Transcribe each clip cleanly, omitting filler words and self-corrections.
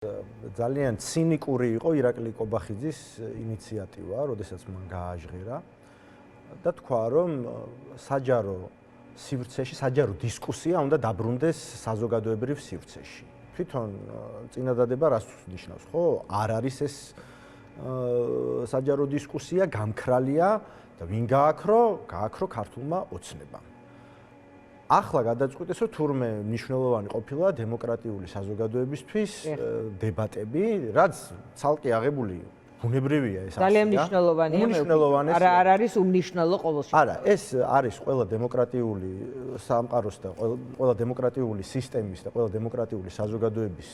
ძალიან ცინიკური იყო ირაკლი კობახიძის ინიციატივა, როდესაც მან გააჟღერა და თქვა, რომ საჯარო სივრცეში, საჯარო დისკუსია უნდა დაბრუნდეს საზოგადოებრივ სივრცეში. თვითონ წინადადება რას ნიშნავს, ხო? არ არის ეს საჯარო დისკუსია, გამქრალია და ვინ გააქრო ქართულმა ოცნებამ. ახლა გადაწყვიტეს, რომ თურმე მნიშვნელოვანი ყოფილა დემოკრატიული საზოგადოებისთვის დებატები, რაც ცალკე აღებული ბუნებრივია ეს. ძალიან მნიშვნელოვანია. არ არის უმნიშვნელო ყოველ შემთხვევაში. არა, ეს არის ყველა დემოკრატიული სამყაროს და ყველა დემოკრატიული სისტემის და ყველა დემოკრატიული საზოგადოების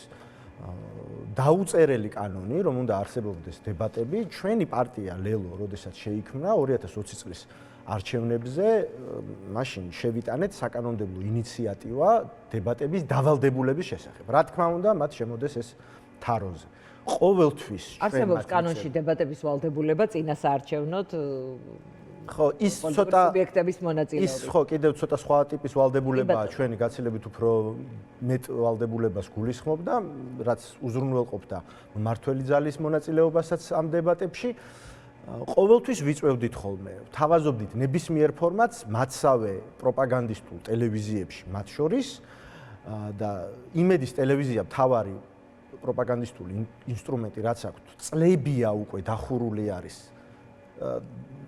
დაუწერელი კანონი, რომ უნდა არსებობდეს დებატები. ჩვენი პარტია ლელო, როდესაც შეიქმნა 2020 წლის არჩევნებზე, მაშინ შევიტანეთ საკანონმდებლო ინიციატივა დებატების დავალდებულების შესახებ. რა თქმა უნდა, მათ შემოდეს ეს თაროზე. ყოველთვის არსებობს კანონში დებატების ვალდებულება წინა საარჩევნოდ ხო, ის ცოტა სუბიექტების მონაწილეობით. ის ხო, კიდევ ცოტა სხვა ტიპის ვალდებულებაა, ჩვენი გაცილებით უფრო მეტ ვალდებულებას გულისხმობდა, რაც უზრუნველყოფდა მმართველი ძალის მონაწილეობასაც ამ დებატებში. ყოველთვის ვიწევდით ხოლმე, თავაზობდით ნებისმიერ ფორმატს, მათსავე პროპაგანდისტულ ტელევიზიებში მათ შორის და იმედის ტელევიზია მთავარი პროპაგანდისტული ინსტრუმენტი, რაც აქვს, წლებია უკვე დახურული არის.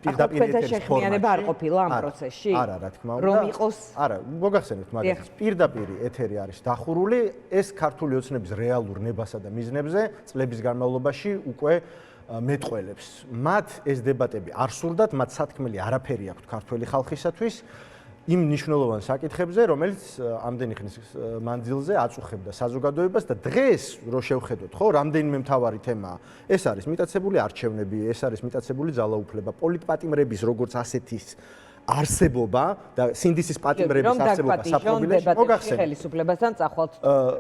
პირდაპირ შეხმიანება არ ყოფილა ამ პროცესში? არა, რა თქმა უნდა. რომ იყოს? არა, მოგახსენებთ მაგას. პირდაპირ ეთერი არის დახურული, ეს ქართული ოცნების რეალურ ნებასა და მიზნებზე წლების განმავლობაში უკვე მეტყველებს. მათ ეს დებატები არ სურდათ, მათ სათქმელი არაფერი აქვთ ქართველი ხალხისათვის იმ მნიშვნელოვან საკითხებზე, რომელიც ამდენი ხნის მანძილზე აწუხებდა საზოგადოებას და დღეს რო შევხედოთ, ხო, რამდენიმე მთავარი თემაა. ეს არის მიტაცებული არჩევნები, ეს არის მიტაცებული ძალაუფლება, პოლიტპატიმრების როგორც ასეთის არსებობა და სინდისის პატიმრების არსებობა საფრთხეში. მოგახსენებთ ხელისუფლებასთან წახვალთ.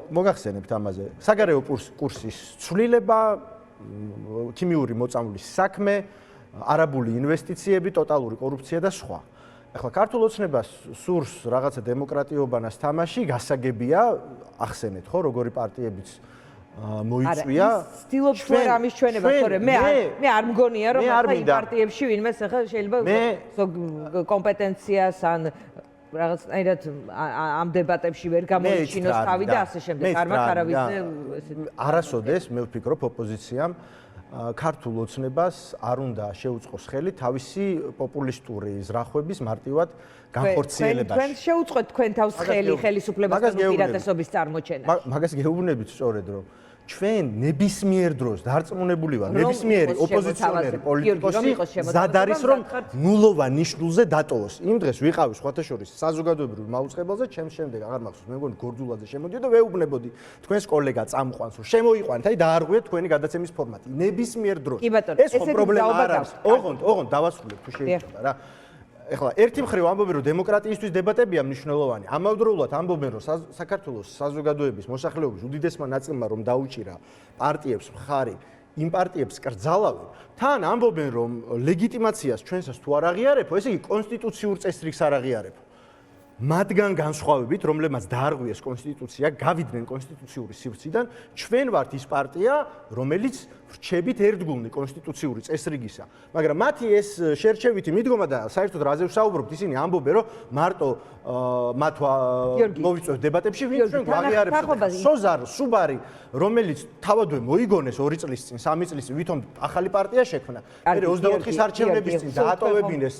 მოგახსენებთ ამაზე. საგარეო კურსის ცვლილება, ქიმიური მოწამვლის საქმე, არაბული ინვესტიციები, ტოტალური კორუფცია და სხვა. ახლა ქართულ ოცნებას სურს რაღაცა დემოკრატიობანას თამაში, გასაგებია, ახსენეთ, ხო, როგორი პარტიებიც მოიწვია. არა, ცდილობთ ვერ ამის ჩვენება, თორემ მე არ მგონია, რომ ახლა იმ პარტიებში ვინმეს ახლა შეიძლება კომპეტენციას ან რაღაცნაირად ამ დებატებში ვერ გამოიჩინოს თავი და ასე შემდეგ. არ მაქვს არავის არასოდეს მე ვფიქრობ ოპოზიციამ ქართულ ოცნებას არ უნდა შეუწყოს ხელი თავისი პოპულისტური ზრახვების მარტივად განხორციელებაში. თქვენ შეუწყოთ თქვენ თავს ხელი ხელისუფლებასთან უპირატესობის წარმოჩენაში. მაგას გეუბნებით სწორედ, რომ ჩვენ ნებისმიერ დროს დარწმუნებული ვარ, ნებისმიერი ოპოზიციონერი პოლიტიკოსი მზად არის, რომ ნულოვან ნიშნულზე დატოვოს. იმ დღეს ვიყავი სხვათა შორის საზოგადოებრივ მაუწყებელზე, ჩემს შემდეგ აღარ მახსოვს, მე მგონი გორჯულაძე შემოდიოდა და ვეუბნებოდი თქვენს კოლეგა წამყვანს, რომ შემოიყვანეთ, აი დაარღვიეთ თქვენი გადაცემის ფორმატი. ნებისმიერ დროს. ეს ხო პრობლემა არ არის. ოღონდ დავასრულებ თუ შეიძლება რა. ეხლა ერთი მხრივ ამბობენ, რომ დემოკრატიისთვის დებატებია მნიშვნელოვანი. ამავდროულად ამბობენ, რომ საქართველოს საზოგადოების მოსახლეობის უდიდესმა ნაწილმა რომ დაუჭირა პარტიებს მხარი, იმ პარტიებს კრძალავენ, თან ამბობენ, რომ ლეგიტიმაციას ჩვენსაც თუ არ აღიარებო, ესე იგი კონსტიტუციურ წესრიგს არ აღიარებო. მათგან განსხვავებით, რომლებმაც დაარღვიეს კონსტიტუცია, გავიდნენ კონსტიტუციური სივრციდან, ჩვენ ვართ ის პარტია, რომელიც ვრჩებით ერთგულნი კონსტიტუციური წესრიგისა. მაგრამ მათი ეს შერჩევითი მიდგომა და საერთოდ რაზე ვსაუბრობთ, ისინი ამბობენ, რომ მარტო მათ მოვიწვევთ დებატებში, ვინ ჩვენ გვაღიარებს. სოზარ სუბარი, რომელიც თავადვე მოიგონეს 2 წლის წინ, 3 წლის წინ, ვითომ ახალი პარტია შექმნა. მე 24-ის არჩევნების წინ დაატოვებინეს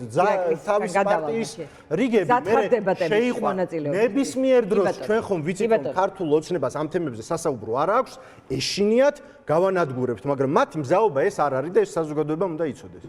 თავის პარტიის რიგები, მე შეიყვან ნებისმიერ დროს ჩვენ ხომ ვიცით, რომ ქართულ ოცნებას ამ თემებზე სასაუბრო არ აქვს, ეშინიათ გავანადგურებთ, მაგრამ მათი მზაობა ეს არ არის და ეს საზოგადოებამ უნდა იცოდეს.